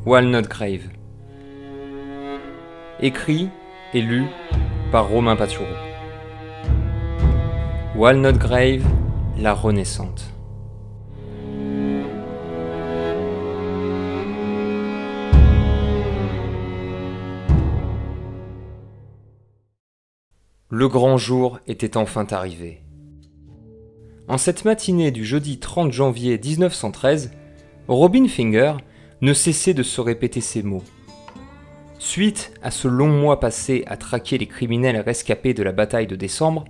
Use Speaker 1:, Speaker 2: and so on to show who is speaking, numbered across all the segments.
Speaker 1: Walnut Grave. Écrit et lu par Romain Patureau. Walnut Grave, la renaissante. Le grand jour était enfin arrivé. En cette matinée du jeudi 30 janvier 1913, Robin Finger ne cessait de se répéter ces mots. Suite à ce long mois passé à traquer les criminels rescapés de la bataille de décembre,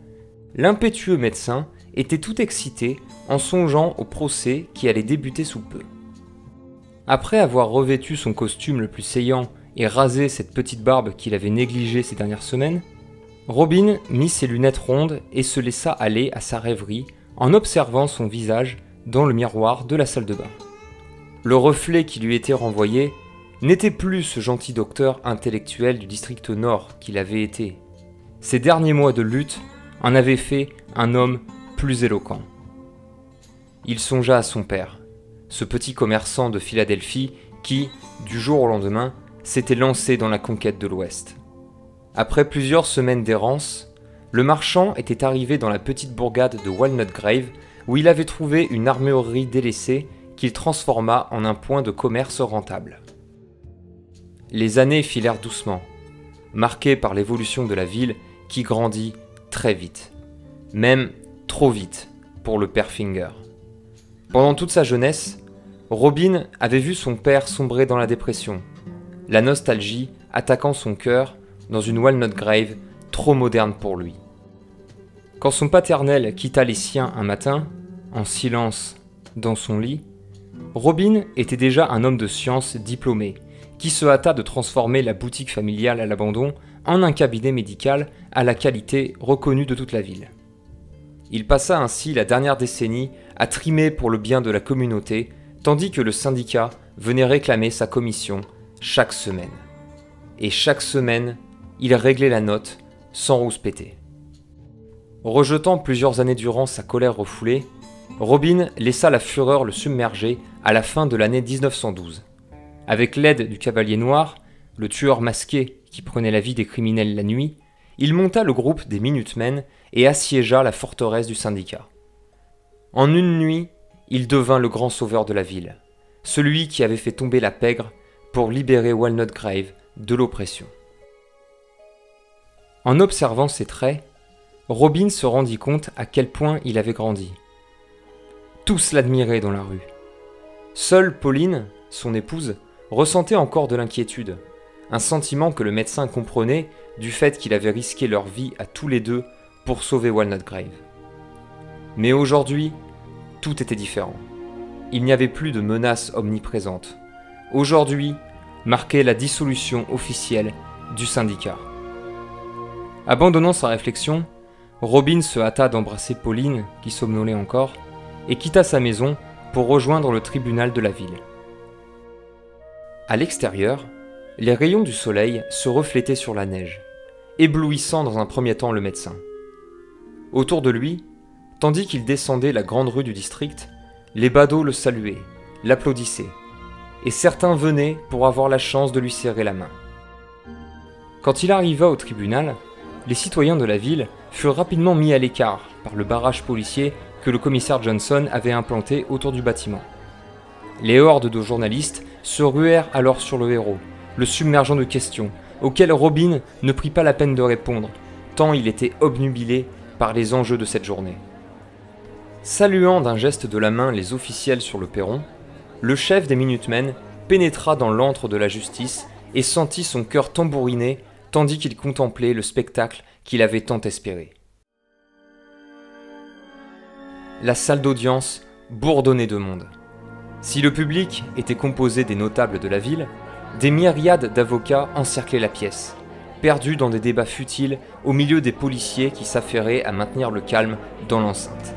Speaker 1: l'impétueux médecin était tout excité en songeant au procès qui allait débuter sous peu. Après avoir revêtu son costume le plus saillant et rasé cette petite barbe qu'il avait négligée ces dernières semaines, Robin mit ses lunettes rondes et se laissa aller à sa rêverie en observant son visage dans le miroir de la salle de bain. Le reflet qui lui était renvoyé n'était plus ce gentil docteur intellectuel du district nord qu'il avait été. Ces derniers mois de lutte en avaient fait un homme plus éloquent. Il songea à son père, ce petit commerçant de Philadelphie qui, du jour au lendemain, s'était lancé dans la conquête de l'Ouest. Après plusieurs semaines d'errance, le marchand était arrivé dans la petite bourgade de Walnut Grave où il avait trouvé une armurerie délaissée qu'il transforma en un point de commerce rentable. Les années filèrent doucement, marquées par l'évolution de la ville qui grandit très vite, même trop vite pour le père Finger. Pendant toute sa jeunesse, Robin avait vu son père sombrer dans la dépression, la nostalgie attaquant son cœur dans une Walnut Grave trop moderne pour lui. Quand son paternel quitta les siens un matin, en silence, dans son lit, Robin était déjà un homme de science diplômé, qui se hâta de transformer la boutique familiale à l'abandon en un cabinet médical à la qualité reconnue de toute la ville. Il passa ainsi la dernière décennie à trimer pour le bien de la communauté, tandis que le syndicat venait réclamer sa commission chaque semaine. Et chaque semaine, il réglait la note sans rouspéter. Rejetant plusieurs années durant sa colère refoulée, Robin laissa la fureur le submerger à la fin de l'année 1912. Avec l'aide du Cavalier Noir, le tueur masqué qui prenait la vie des criminels la nuit, il monta le groupe des Minutemen et assiégea la forteresse du syndicat. En une nuit, il devint le grand sauveur de la ville, celui qui avait fait tomber la pègre pour libérer Walnut Grave de l'oppression. En observant ses traits, Robin se rendit compte à quel point il avait grandi. Tous l'admiraient dans la rue. Seule Pauline, son épouse, ressentait encore de l'inquiétude, un sentiment que le médecin comprenait du fait qu'il avait risqué leur vie à tous les deux pour sauver Walnut Grave. Mais aujourd'hui, tout était différent. Il n'y avait plus de menace omniprésente. Aujourd'hui marquait la dissolution officielle du syndicat. Abandonnant sa réflexion, Robin se hâta d'embrasser Pauline, qui somnolait encore, et quitta sa maison pour rejoindre le tribunal de la ville. À l'extérieur, les rayons du soleil se reflétaient sur la neige, éblouissant dans un premier temps le médecin. Autour de lui, tandis qu'il descendait la grande rue du district, les badauds le saluaient, l'applaudissaient, et certains venaient pour avoir la chance de lui serrer la main. Quand il arriva au tribunal, les citoyens de la ville furent rapidement mis à l'écart par le barrage policier que le commissaire Johnson avait implanté autour du bâtiment. Les hordes de journalistes se ruèrent alors sur le héros, le submergeant de questions, auxquelles Robin ne prit pas la peine de répondre, tant il était obnubilé par les enjeux de cette journée. Saluant d'un geste de la main les officiels sur le perron, le chef des Minutemen pénétra dans l'antre de la justice et sentit son cœur tambouriner tandis qu'il contemplait le spectacle qu'il avait tant espéré. La salle d'audience bourdonnait de monde. Si le public était composé des notables de la ville, des myriades d'avocats encerclaient la pièce, perdus dans des débats futiles au milieu des policiers qui s'affairaient à maintenir le calme dans l'enceinte.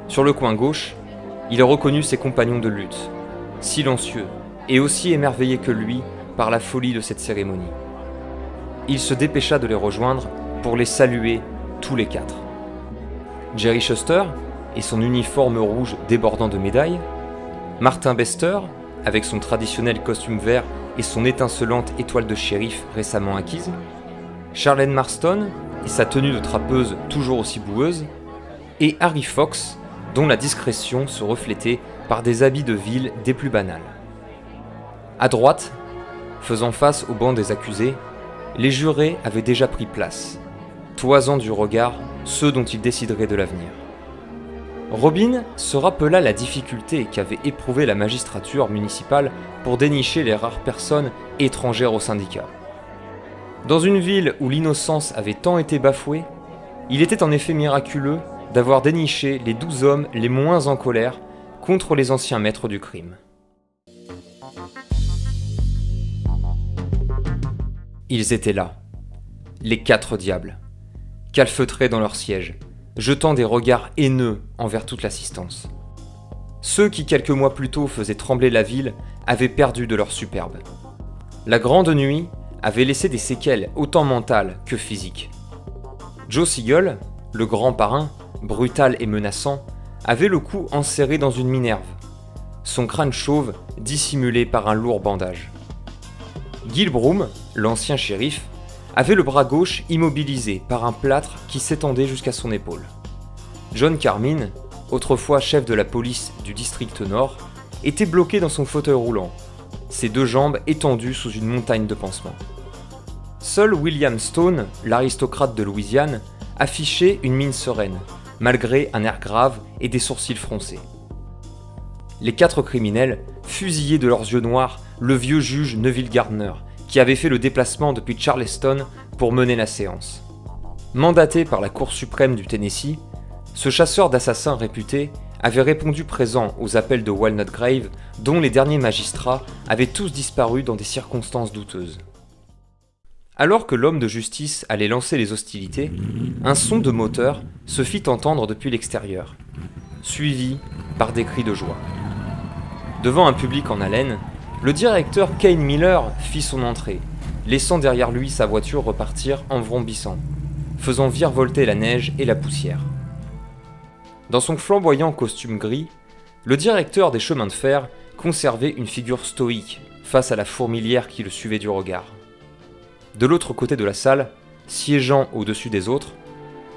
Speaker 1: Sur le coin gauche, il reconnut ses compagnons de lutte, silencieux et aussi émerveillés que lui par la folie de cette cérémonie. Il se dépêcha de les rejoindre pour les saluer tous les quatre. Jerry Shuster et son uniforme rouge débordant de médailles, Martin Bester avec son traditionnel costume vert et son étincelante étoile de shérif récemment acquise, Charlène Marston et sa tenue de trappeuse toujours aussi boueuse, et Harry Fox, dont la discrétion se reflétait par des habits de ville des plus banals. À droite, faisant face au banc des accusés, les jurés avaient déjà pris place, toisant du regard ceux dont ils décideraient de l'avenir. Robin se rappela la difficulté qu'avait éprouvée la magistrature municipale pour dénicher les rares personnes étrangères au syndicat. Dans une ville où l'innocence avait tant été bafouée, il était en effet miraculeux d'avoir déniché les 12 hommes les moins en colère contre les anciens maîtres du crime. Ils étaient là, les 4 diables, calfeutrés dans leur siège, jetant des regards haineux envers toute l'assistance. Ceux qui quelques mois plus tôt faisaient trembler la ville avaient perdu de leur superbe. La grande nuit avait laissé des séquelles autant mentales que physiques. Joe Siegel, le grand parrain, brutal et menaçant, avait le cou enserré dans une minerve, son crâne chauve dissimulé par un lourd bandage. Gil Broom, l'ancien shérif, avait le bras gauche immobilisé par un plâtre qui s'étendait jusqu'à son épaule. John Carmine, autrefois chef de la police du district Nord, était bloqué dans son fauteuil roulant, ses 2 jambes étendues sous une montagne de pansements. Seul William Stone, l'aristocrate de Louisiane, affichait une mine sereine, malgré un air grave et des sourcils froncés. Les 4 criminels fusillaient de leurs yeux noirs le vieux juge Neville Gardner, qui avait fait le déplacement depuis Charleston pour mener la séance. Mandaté par la Cour suprême du Tennessee, ce chasseur d'assassins réputé avait répondu présent aux appels de Walnut Grave, dont les derniers magistrats avaient tous disparu dans des circonstances douteuses. Alors que l'homme de justice allait lancer les hostilités, un son de moteur se fit entendre depuis l'extérieur, suivi par des cris de joie. Devant un public en haleine, le directeur Kane Miller fit son entrée, laissant derrière lui sa voiture repartir en vrombissant, faisant virevolter la neige et la poussière. Dans son flamboyant costume gris, le directeur des chemins de fer conservait une figure stoïque face à la fourmilière qui le suivait du regard. De l'autre côté de la salle, siégeant au-dessus des autres,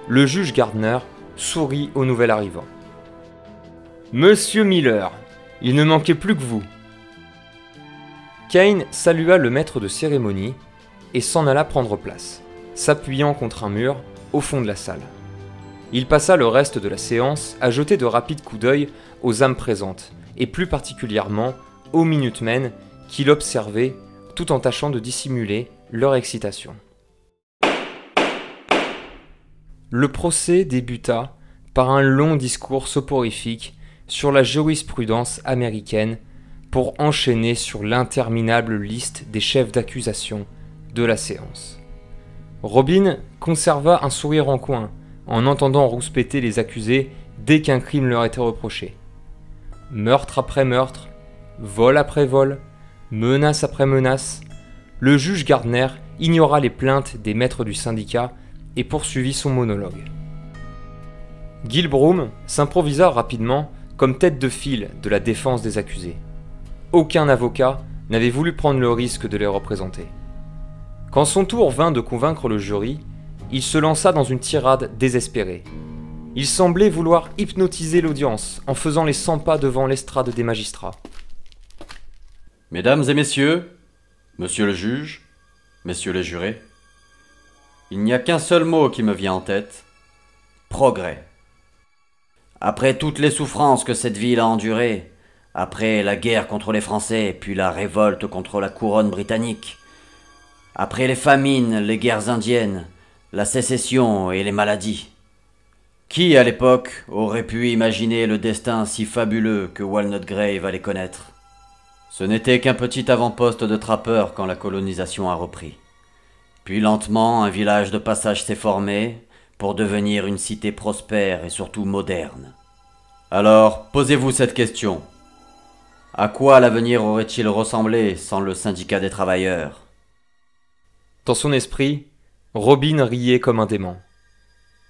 Speaker 1: le juge Gardner sourit au nouvel arrivant. « Monsieur Miller, il ne manquait plus que vous !» Kane salua le maître de cérémonie et s'en alla prendre place, s'appuyant contre un mur au fond de la salle. Il passa le reste de la séance à jeter de rapides coups d'œil aux âmes présentes, et plus particulièrement aux Minutemen qui l'observaient tout en tâchant de dissimuler leur excitation. Le procès débuta par un long discours soporifique sur la jurisprudence américaine pour enchaîner sur l'interminable liste des chefs d'accusation de la séance. Robin conserva un sourire en coin en entendant rouspéter les accusés dès qu'un crime leur était reproché. Meurtre après meurtre, vol après vol, menace après menace, le juge Gardner ignora les plaintes des maîtres du syndicat et poursuivit son monologue. Gil Broom s'improvisa rapidement comme tête de file de la défense des accusés. Aucun avocat n'avait voulu prendre le risque de les représenter. Quand son tour vint de convaincre le jury, il se lança dans une tirade désespérée. Il semblait vouloir hypnotiser l'audience en faisant les 100 pas devant l'estrade des magistrats.
Speaker 2: Mesdames et messieurs, monsieur le juge, messieurs les jurés, il n'y a qu'un seul mot qui me vient en tête, progrès. Après toutes les souffrances que cette ville a endurées, après la guerre contre les Français, puis la révolte contre la couronne britannique, après les famines, les guerres indiennes, la sécession et les maladies, qui à l'époque aurait pu imaginer le destin si fabuleux que Walnut Grave allait connaître? Ce n'était qu'un petit avant-poste de trappeurs quand la colonisation a repris. Puis lentement, un village de passage s'est formé pour devenir une cité prospère et surtout moderne. Alors, posez-vous cette question. À quoi l'avenir aurait-il ressemblé sans le syndicat des travailleurs?
Speaker 1: Dans son esprit, Robin riait comme un dément.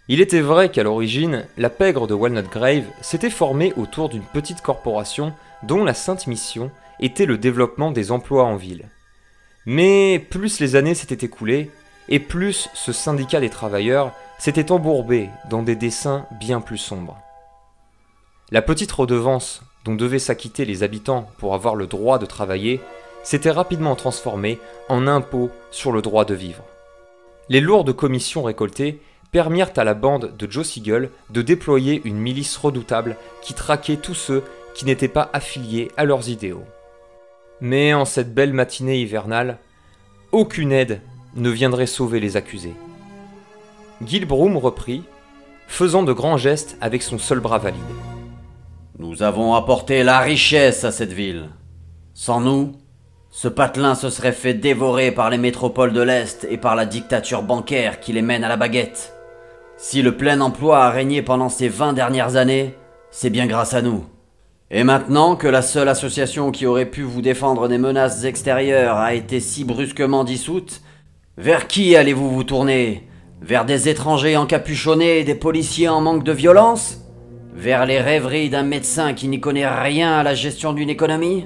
Speaker 1: Il était vrai qu'à l'origine, la pègre de Walnut Grave s'était formée autour d'une petite corporation dont la sainte mission était le développement des emplois en ville. Mais plus les années s'étaient écoulées, et plus ce syndicat des travailleurs s'était embourbé dans des dessins bien plus sombres. La petite redevance dont devaient s'acquitter les habitants pour avoir le droit de travailler s'était rapidement transformée en impôt sur le droit de vivre. Les lourdes commissions récoltées permirent à la bande de Joe Sigel de déployer une milice redoutable qui traquait tous ceux qui n'étaient pas affiliés à leurs idéaux. Mais en cette belle matinée hivernale, aucune aide ne viendrait sauver les accusés. Gil Broom reprit, faisant de grands gestes avec son seul bras valide.
Speaker 2: Nous avons apporté la richesse à cette ville. Sans nous, ce patelin se serait fait dévorer par les métropoles de l'Est et par la dictature bancaire qui les mène à la baguette. Si le plein emploi a régné pendant ces 20 dernières années, c'est bien grâce à nous. Et maintenant que la seule association qui aurait pu vous défendre des menaces extérieures a été si brusquement dissoute, vers qui allez-vous vous tourner? Vers des étrangers encapuchonnés et des policiers en manque de violence? Vers les rêveries d'un médecin qui n'y connaît rien à la gestion d'une économie?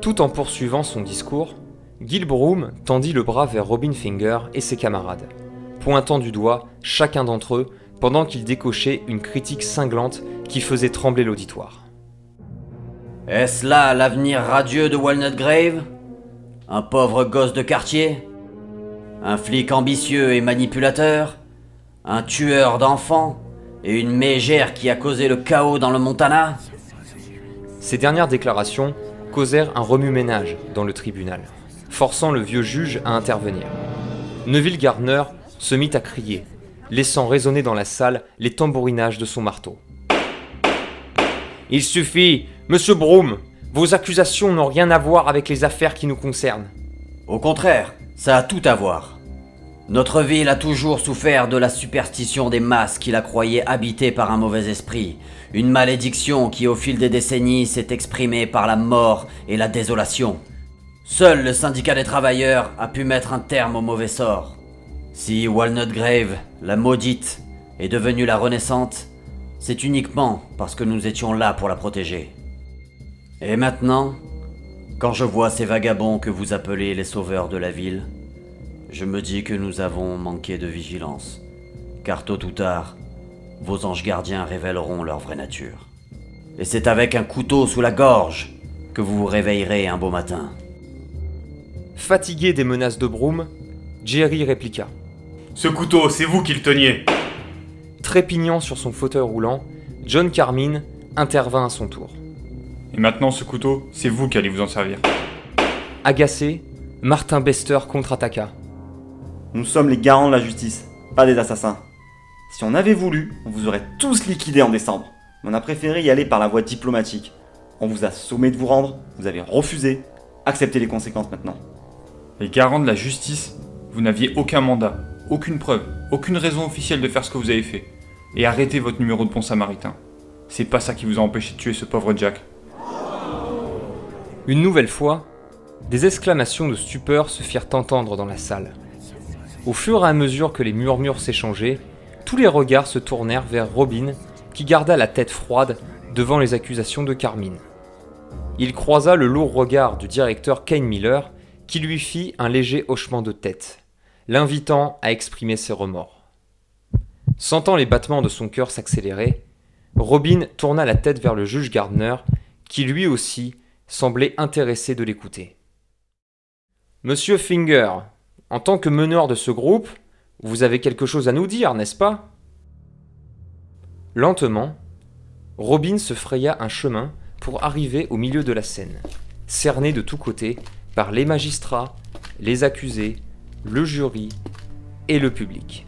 Speaker 1: Tout en poursuivant son discours, Gil Broom tendit le bras vers Robin Finger et ses camarades, pointant du doigt chacun d'entre eux pendant qu'il décochait une critique cinglante qui faisait trembler l'auditoire.
Speaker 2: Est-ce là l'avenir radieux de Walnut Grave? Un pauvre gosse de quartier? Un flic ambitieux et manipulateur? Un tueur d'enfants? Et une mégère qui a causé le chaos dans le Montana?
Speaker 1: Ces dernières déclarations causèrent un remue-ménage dans le tribunal, forçant le vieux juge à intervenir. Neville Gardner se mit à crier, laissant résonner dans la salle les tambourinages de son marteau. « Il suffit, Monsieur Broom, vos accusations n'ont rien à voir avec les affaires qui nous concernent. »
Speaker 2: Au contraire, ça a tout à voir. Notre ville a toujours souffert de la superstition des masses qui la croyaient habitée par un mauvais esprit, une malédiction qui au fil des décennies s'est exprimée par la mort et la désolation. Seul le syndicat des travailleurs a pu mettre un terme au mauvais sort. Si Walnut Grave, la maudite, est devenue la renaissante, c'est uniquement parce que nous étions là pour la protéger. Et maintenant, quand je vois ces vagabonds que vous appelez les sauveurs de la ville, je me dis que nous avons manqué de vigilance, car tôt ou tard, vos anges gardiens révéleront leur vraie nature. Et c'est avec un couteau sous la gorge que vous vous réveillerez un beau matin.
Speaker 1: Fatigué des menaces de Broom, Jerry répliqua.
Speaker 3: « Ce couteau, c'est vous qui le teniez !»
Speaker 1: Trépignant sur son fauteuil roulant, John Carmine intervint à son tour.
Speaker 3: « Et maintenant, ce couteau, c'est vous qui allez vous en servir. »
Speaker 1: Agacé, Martin Bester contre-attaqua.
Speaker 4: « Nous sommes les garants de la justice, pas des assassins. Si on avait voulu, on vous aurait tous liquidés en décembre. Mais on a préféré y aller par la voie diplomatique. On vous a sommé de vous rendre, vous avez refusé. Acceptez les conséquences maintenant. »
Speaker 3: Les garants de la justice, vous n'aviez aucun mandat, aucune preuve, aucune raison officielle de faire ce que vous avez fait. Et arrêtez votre numéro de bon samaritain. C'est pas ça qui vous a empêché de tuer ce pauvre Jack.
Speaker 1: Une nouvelle fois, des exclamations de stupeur se firent entendre dans la salle. Au fur et à mesure que les murmures s'échangeaient, tous les regards se tournèrent vers Robin, qui garda la tête froide devant les accusations de Carmine. Il croisa le lourd regard du directeur Kane Miller, qui lui fit un léger hochement de tête, l'invitant à exprimer ses remords. Sentant les battements de son cœur s'accélérer, Robin tourna la tête vers le juge Gardner, qui lui aussi semblait intéressé de l'écouter. « Monsieur Finger, en tant que meneur de ce groupe, vous avez quelque chose à nous dire, n'est-ce pas ?» Lentement, Robin se fraya un chemin pour arriver au milieu de la scène, cerné de tous côtés par les magistrats, les accusés, le jury et le public.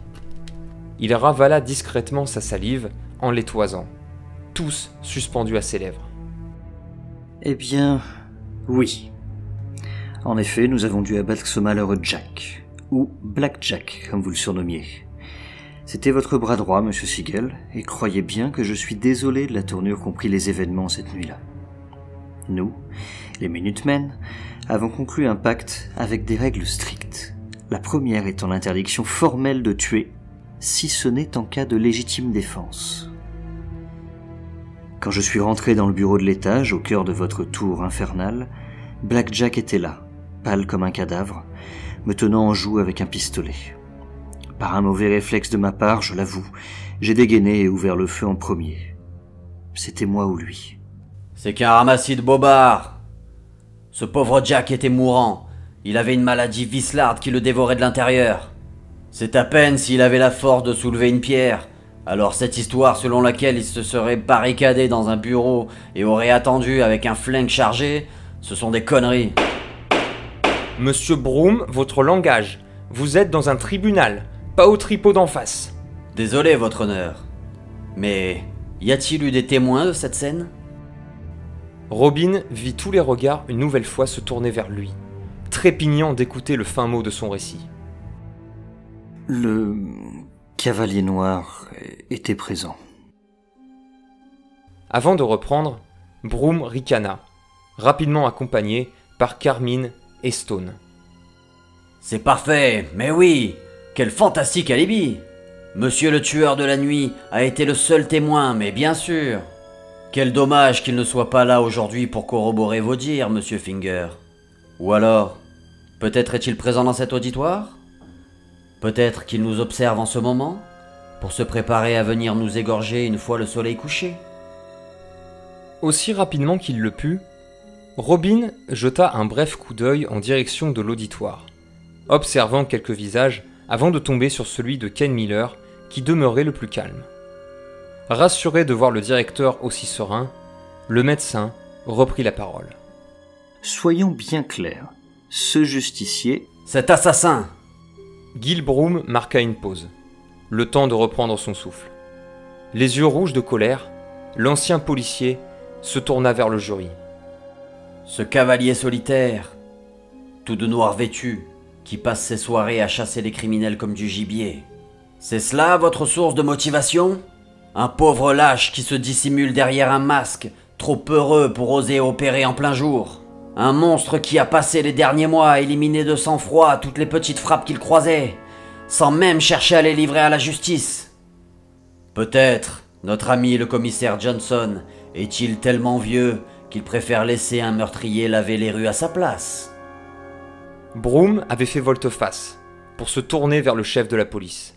Speaker 1: Il ravala discrètement sa salive en les toisant, tous suspendus à ses lèvres.
Speaker 5: Eh bien, oui. En effet, nous avons dû abattre ce malheureux Jack, ou Black Jack, comme vous le surnommiez. C'était votre bras droit, monsieur Sigel, et croyez bien que je suis désolé de la tournure qu'ont pris les événements cette nuit-là. Nous, les Minutemen, avons conclu un pacte avec des règles strictes. La première étant l'interdiction formelle de tuer, si ce n'est en cas de légitime défense. Quand je suis rentré dans le bureau de l'étage, au cœur de votre tour infernale, Black Jack était là, pâle comme un cadavre, me tenant en joue avec un pistolet. Par un mauvais réflexe de ma part, je l'avoue, j'ai dégainé et ouvert le feu en premier. C'était moi ou lui.
Speaker 2: C'est qu'un ramassis de bobards. Ce pauvre Jack était mourant. Il avait une maladie vicelarde qui le dévorait de l'intérieur. C'est à peine s'il avait la force de soulever une pierre. Alors cette histoire selon laquelle il se serait barricadé dans un bureau et aurait attendu avec un flingue chargé, ce sont des conneries.
Speaker 1: Monsieur Broom, votre langage. Vous êtes dans un tribunal, pas au tripot d'en face.
Speaker 2: Désolé, votre honneur. Mais y a-t-il eu des témoins de cette scène ?
Speaker 1: Robin vit tous les regards une nouvelle fois se tourner vers lui, trépignant d'écouter le fin mot de son récit.
Speaker 5: Le cavalier noir était présent.
Speaker 1: Avant de reprendre, Broom ricana, rapidement accompagné par Carmine et Stone.
Speaker 2: C'est parfait, mais oui, quel fantastique alibi. Monsieur le tueur de la nuit a été le seul témoin, mais bien sûr. Quel dommage qu'il ne soit pas là aujourd'hui pour corroborer vos dires, monsieur Finger. Ou alors, peut-être est-il présent dans cet auditoire ? Peut-être qu'il nous observe en ce moment, pour se préparer à venir nous égorger une fois le soleil couché.
Speaker 1: Aussi rapidement qu'il le put, Robin jeta un bref coup d'œil en direction de l'auditoire, observant quelques visages avant de tomber sur celui de Ken Miller, qui demeurait le plus calme. Rassuré de voir le directeur aussi serein, le médecin reprit la parole.
Speaker 5: Soyons bien clairs, ce justicier...
Speaker 2: Cet assassin !
Speaker 1: Gil Broom marqua une pause, le temps de reprendre son souffle. Les yeux rouges de colère, l'ancien policier se tourna vers le jury.
Speaker 2: Ce cavalier solitaire, tout de noir vêtu, qui passe ses soirées à chasser les criminels comme du gibier. C'est cela votre source de motivation ? Un pauvre lâche qui se dissimule derrière un masque, trop peureux pour oser opérer en plein jour. Un monstre qui a passé les derniers mois à éliminer de sang-froid toutes les petites frappes qu'il croisait, sans même chercher à les livrer à la justice. Peut-être notre ami le commissaire Johnson est-il tellement vieux qu'il préfère laisser un meurtrier laver les rues à sa place.
Speaker 1: Broom avait fait volte-face pour se tourner vers le chef de la police.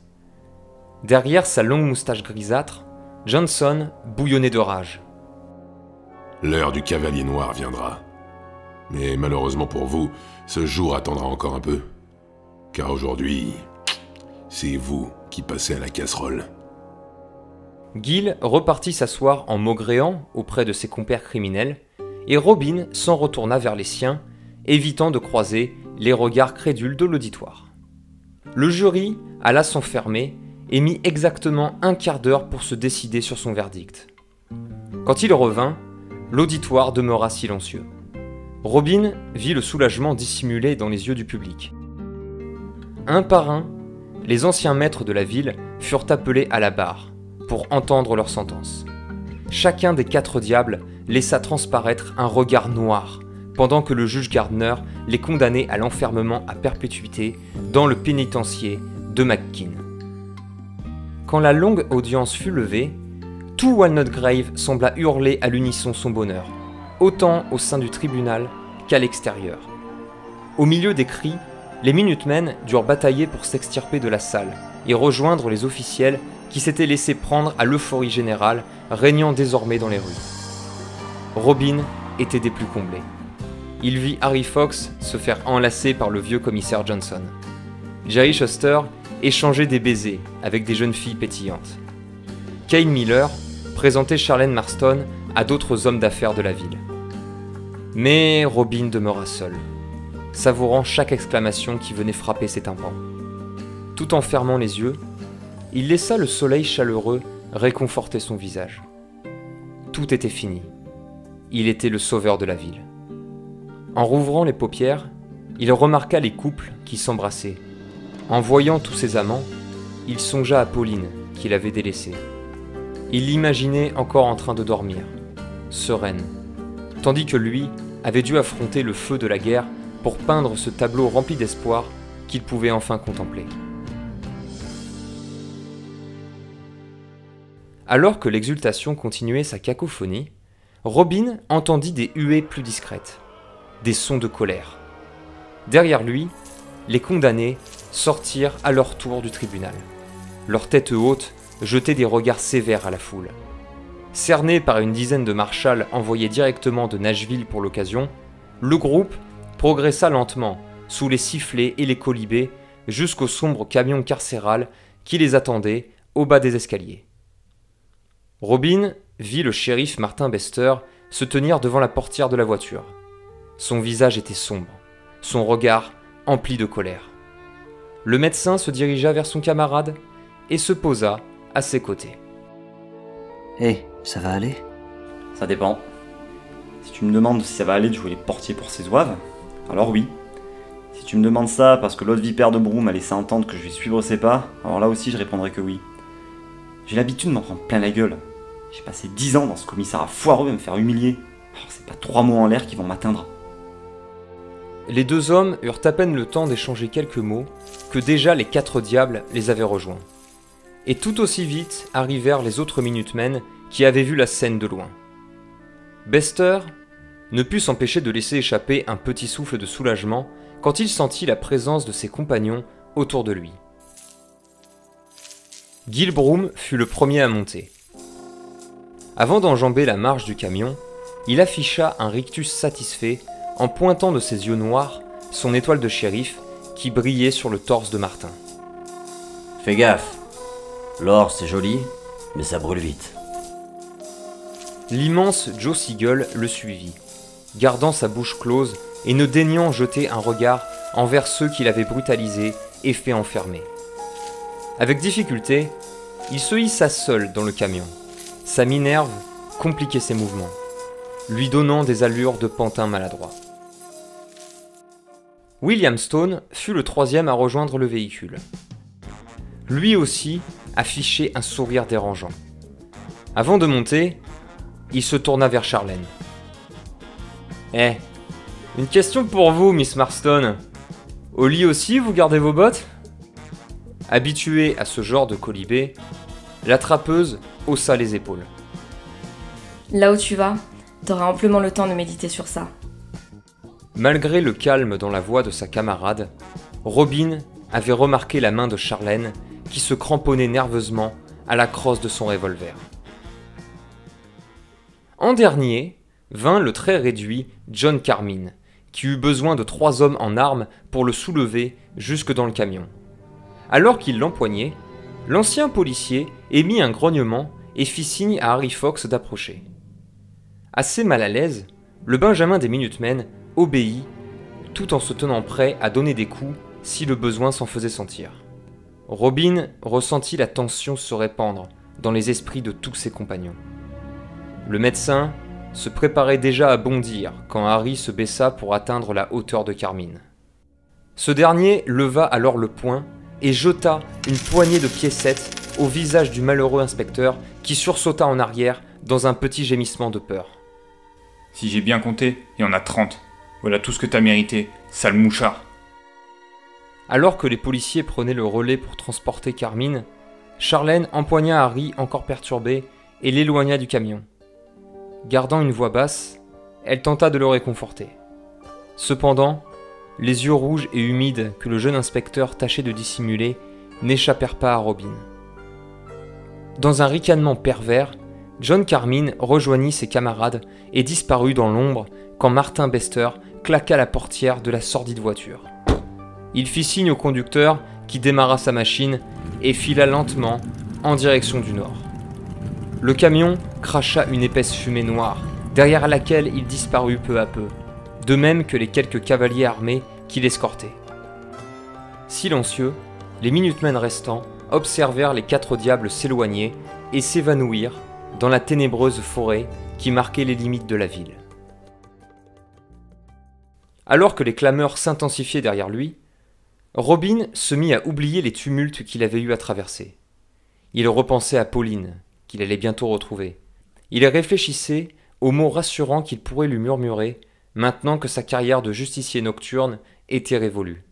Speaker 1: Derrière sa longue moustache grisâtre, Johnson bouillonnait de rage.
Speaker 6: L'heure du cavalier noir viendra. Mais malheureusement pour vous, ce jour attendra encore un peu. Car aujourd'hui, c'est vous qui passez à la casserole.
Speaker 1: Gil repartit s'asseoir en maugréant auprès de ses compères criminels, et Robin s'en retourna vers les siens, évitant de croiser les regards crédules de l'auditoire. Le jury alla s'enfermer et mit exactement un quart d'heure pour se décider sur son verdict. Quand il revint, l'auditoire demeura silencieux. Robin vit le soulagement dissimulé dans les yeux du public. Un par un, les anciens maîtres de la ville furent appelés à la barre pour entendre leur sentence. Chacun des 4 diables laissa transparaître un regard noir pendant que le juge Gardner les condamnait à l'enfermement à perpétuité dans le pénitencier de McKean. Quand la longue audience fut levée, tout Walnut Grave sembla hurler à l'unisson son bonheur, autant au sein du tribunal qu'à l'extérieur. Au milieu des cris, les Minutemen durent batailler pour s'extirper de la salle et rejoindre les officiels qui s'étaient laissés prendre à l'euphorie générale régnant désormais dans les rues. Robin était des plus comblés. Il vit Harry Fox se faire enlacer par le vieux commissaire Johnson. Jerry Shuster échangeait des baisers avec des jeunes filles pétillantes. Kane Miller présentait Charlene Marston à d'autres hommes d'affaires de la ville. Mais Robin demeura seul, savourant chaque exclamation qui venait frapper ses tympans. Tout en fermant les yeux, il laissa le soleil chaleureux réconforter son visage. Tout était fini. Il était le sauveur de la ville. En rouvrant les paupières, il remarqua les couples qui s'embrassaient. En voyant tous ses amants, il songea à Pauline, qu'il avait délaissée. Il l'imaginait encore en train de dormir, sereine, tandis que lui avait dû affronter le feu de la guerre pour peindre ce tableau rempli d'espoir qu'il pouvait enfin contempler. Alors que l'exultation continuait sa cacophonie, Robin entendit des huées plus discrètes, des sons de colère. Derrière lui, les condamnés sortirent à leur tour du tribunal. Leurs têtes hautes jetaient des regards sévères à la foule. Cerné par une dizaine de marshals envoyés directement de Nashville pour l'occasion, le groupe progressa lentement, sous les sifflets et les colibés, jusqu'au sombre camion carcéral qui les attendait au bas des escaliers. Robin vit le shérif Martin Bester se tenir devant la portière de la voiture. Son visage était sombre, son regard empli de colère. Le médecin se dirigea vers son camarade et se posa à ses côtés.
Speaker 5: Hé, ça va aller?
Speaker 4: Ça dépend. Si tu me demandes si ça va aller de jouer les portiers pour ces zouaves, alors oui. Si tu me demandes ça parce que l'autre vipère de Broom a laissé entendre que je vais suivre ses pas, alors là aussi je répondrai que oui. J'ai l'habitude de m'en prendre plein la gueule. J'ai passé 10 ans dans ce commissariat foireux à me faire humilier. Alors c'est pas 3 mots en l'air qui vont m'atteindre.
Speaker 1: Les deux hommes eurent à peine le temps d'échanger quelques mots que déjà les 4 diables les avaient rejoints. Et tout aussi vite arrivèrent les autres Minutemen qui avaient vu la scène de loin. Bester ne put s'empêcher de laisser échapper un petit souffle de soulagement quand il sentit la présence de ses compagnons autour de lui. Gil Broom fut le premier à monter. Avant d'enjamber la marche du camion, il afficha un rictus satisfait en pointant de ses yeux noirs son étoile de shérif qui brillait sur le torse de Martin.
Speaker 2: Fais gaffe. L'or, c'est joli, mais ça brûle vite.
Speaker 1: L'immense Joe Siegel le suivit, gardant sa bouche close et ne daignant jeter un regard envers ceux qui l'avaient brutalisé et fait enfermer. Avec difficulté, il se hissa seul dans le camion. Sa minerve compliquait ses mouvements, lui donnant des allures de pantin maladroit. William Stone fut le troisième à rejoindre le véhicule. Lui aussi affichait un sourire dérangeant. Avant de monter, il se tourna vers Charlène. « Eh, une question pour vous, Miss Marston. Au lit aussi, vous gardez vos bottes ?» Habituée à ce genre de colibé, la trappeuse haussa les épaules.
Speaker 7: Là où tu vas, t'auras amplement le temps de méditer sur ça.
Speaker 1: Malgré le calme dans la voix de sa camarade, Robin avait remarqué la main de Charlène qui se cramponnait nerveusement à la crosse de son revolver. En dernier vint le très réduit John Carmine, qui eut besoin de 3 hommes en armes pour le soulever jusque dans le camion. Alors qu'il l'empoignait, l'ancien policier émit un grognement et fit signe à Harry Fox d'approcher. Assez mal à l'aise, le Benjamin des Minutemen obéit, tout en se tenant prêt à donner des coups si le besoin s'en faisait sentir. Robin ressentit la tension se répandre dans les esprits de tous ses compagnons. Le médecin se préparait déjà à bondir quand Harry se baissa pour atteindre la hauteur de Carmine. Ce dernier leva alors le poing et jeta une poignée de piécettes au visage du malheureux inspecteur qui sursauta en arrière dans un petit gémissement de peur.
Speaker 3: Si j'ai bien compté, il y en a 30. Voilà tout ce que t'as mérité, sale mouchard.
Speaker 1: Alors que les policiers prenaient le relais pour transporter Carmine, Charlène empoigna Harry encore perturbé et l'éloigna du camion. Gardant une voix basse, elle tenta de le réconforter. Cependant, les yeux rouges et humides que le jeune inspecteur tâchait de dissimuler n'échappèrent pas à Robin. Dans un ricanement pervers, John Carmine rejoignit ses camarades et disparut dans l'ombre quand Martin Bester claqua la portière de la sordide voiture. Il fit signe au conducteur qui démarra sa machine et fila lentement en direction du nord. Le camion cracha une épaisse fumée noire, derrière laquelle il disparut peu à peu, de même que les quelques cavaliers armés qui l'escortaient. Silencieux, les Minutemen restants observèrent les 4 diables s'éloigner et s'évanouir dans la ténébreuse forêt qui marquait les limites de la ville. Alors que les clameurs s'intensifiaient derrière lui, Robin se mit à oublier les tumultes qu'il avait eu à traverser. Il repensait à Pauline, qu'il allait bientôt retrouver. Il réfléchissait aux mots rassurants qu'il pourrait lui murmurer maintenant que sa carrière de justicier nocturne était révolue.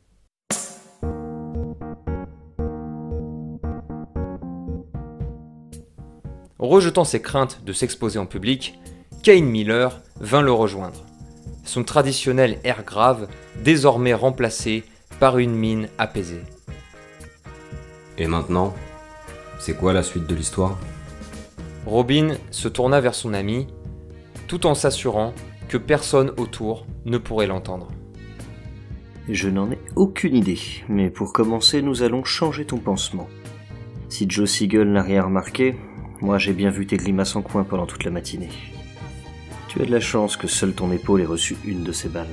Speaker 1: Rejetant ses craintes de s'exposer en public, Kane Miller vint le rejoindre. Son traditionnel air grave, désormais remplacé par une mine apaisée.
Speaker 8: Et maintenant, c'est quoi la suite de l'histoire?
Speaker 1: Robin se tourna vers son ami, tout en s'assurant que personne autour ne pourrait l'entendre.
Speaker 5: Je n'en ai aucune idée, mais pour commencer, nous allons changer ton pansement. Si Joe Siegel n'a rien remarqué, moi j'ai bien vu tes grimaces en coin pendant toute la matinée. Tu as de la chance que seule ton épaule ait reçu une de ces balles.